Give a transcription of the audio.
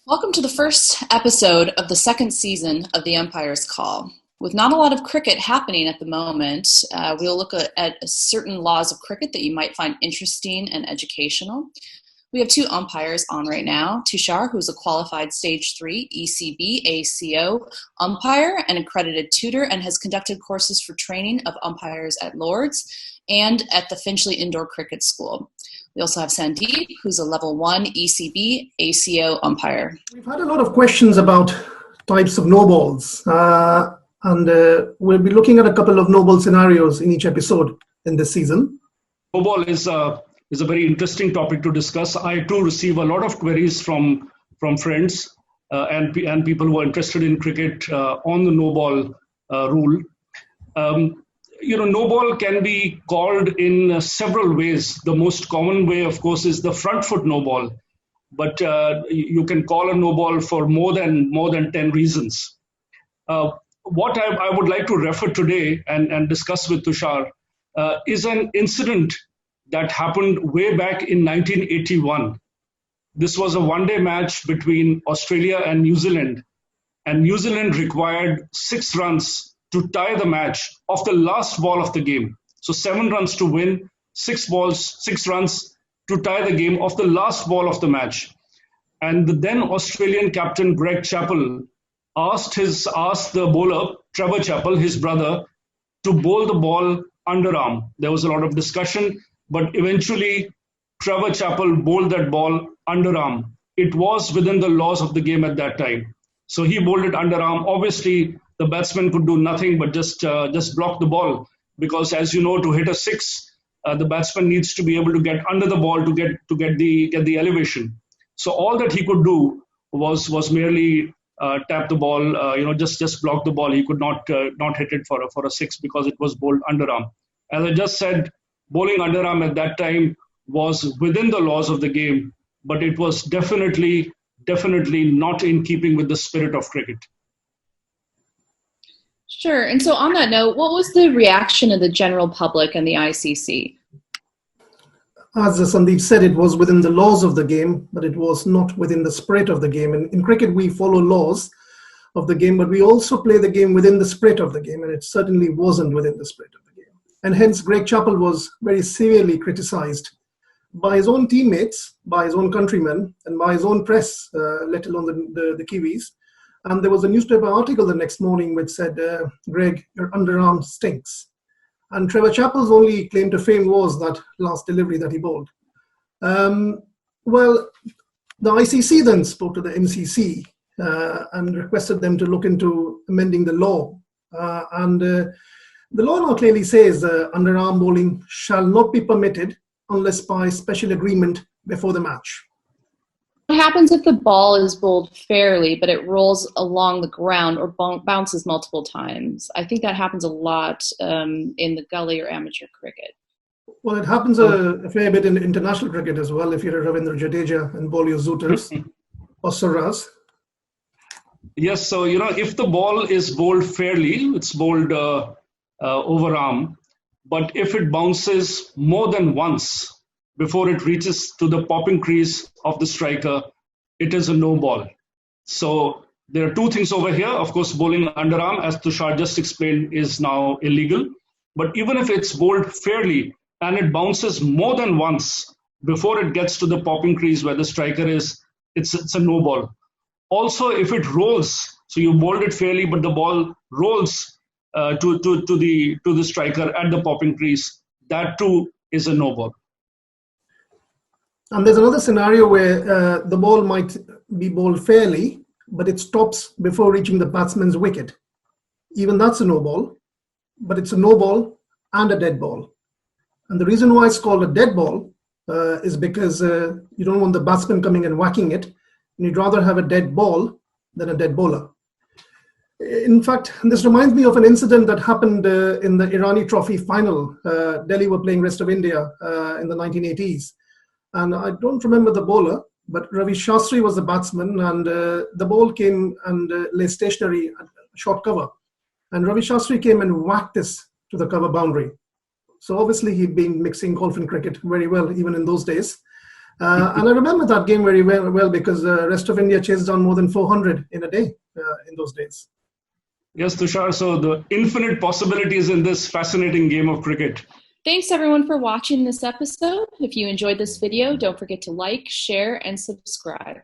Welcome to the first episode of the second season of the Umpire's Call. With not a lot of cricket happening at the moment, we'll look at certain laws of cricket that you might find interesting and educational. We have two umpires on right now. Tushar, who's a qualified Stage 3 ECB ACO umpire and accredited tutor and has conducted courses for training of umpires at Lord's and at the Finchley Indoor Cricket School. We also have Sandeep, who's a level 1 ECB ACO umpire. We've had a lot of questions about types of no balls, and we'll be looking at a couple of no ball scenarios in each episode in this season. No ball is a very interesting topic to discuss. I too receive a lot of queries from friends and people who are interested in cricket on the no ball rule. No ball can be called in several ways. The most common way, of course, is the front foot no ball. But you can call a no ball for more than 10 reasons. What I would like to refer today and discuss with Tushar is an incident that happened way back in 1981. This was a one-day match between Australia and New Zealand New Zealand required 6 runs to tie the match of the last ball of the game. So 7 runs to win, 6 runs to tie the game of the last ball of the match. And the then Australian captain Trevor Chappell asked the bowler, Trevor Chappell, his brother, to bowl the ball underarm. There was a lot of discussion, but eventually Trevor Chappell bowled that ball underarm. It was within the laws of the game at that time. So he bowled it underarm. Obviously, the batsman could do nothing but just block the ball, because as you know, to hit a 6, the batsman needs to be able to get under the ball to get the elevation. So all that he could do was merely tap the ball, just block the ball. He could not hit it for a 6 because it was bowled underarm. As I just said, bowling underarm at that time was within the laws of the game, but it was definitely not in keeping with the spirit of cricket. Sure. And so on that note, what was the reaction of the general public and the ICC? As Sandeep said, it was within the laws of the game, but it was not within the spirit of the game. And in cricket, we follow laws of the game, but we also play the game within the spirit of the game, and it certainly wasn't within the spirit of the game. And hence, Trevor Chappell was very severely criticized by his own teammates, by his own countrymen, and by his own press, let alone the Kiwis. And there was a newspaper article the next morning which said, Greg, your underarm stinks. And Trevor Chappell's only claim to fame was that last delivery that he bowled. Well, the ICC then spoke to the MCC and requested them to look into amending the law. The law now clearly says underarm bowling shall not be permitted unless by special agreement before the match. What happens if the ball is bowled fairly, but it rolls along the ground or bounces multiple times? I think that happens a lot in the gully or amateur cricket. Well, it happens a fair bit in international cricket as well, if you're a Ravindra Jadeja and bowl your Zooters or Surras. Yes, so, if the ball is bowled fairly, it's bowled overarm. But if it bounces more than once before it reaches to the popping crease of the striker, it is a no ball. So there are 2 things over here. Of course, bowling underarm, as Tushar just explained, is now illegal. But even if it's bowled fairly and it bounces more than once before it gets to the popping crease where the striker is, it's a no ball. Also, if it rolls, so you bowled it fairly, but the ball rolls to the striker at the popping crease, that too is a no ball. And there's another scenario where the ball might be bowled fairly, but it stops before reaching the batsman's wicket. Even that's a no ball, but it's a no ball and a dead ball. And the reason why it's called a dead ball is because you don't want the batsman coming and whacking it. And you'd rather have a dead ball than a dead bowler. In fact, this reminds me of an incident that happened in the Irani Trophy final. Delhi were playing rest of India in the 1980s. And I don't remember the bowler, but Ravi Shastri was the batsman, and the ball came and lay stationary at short cover. And Ravi Shastri came and whacked this to the cover boundary. So obviously he'd been mixing golf and cricket very well, even in those days. And I remember that game very well because the rest of India chased down more than 400 in a day in those days. Yes, Tushar. So the infinite possibilities in this fascinating game of cricket. Thanks everyone for watching this episode. If you enjoyed this video, don't forget to like, share, and subscribe.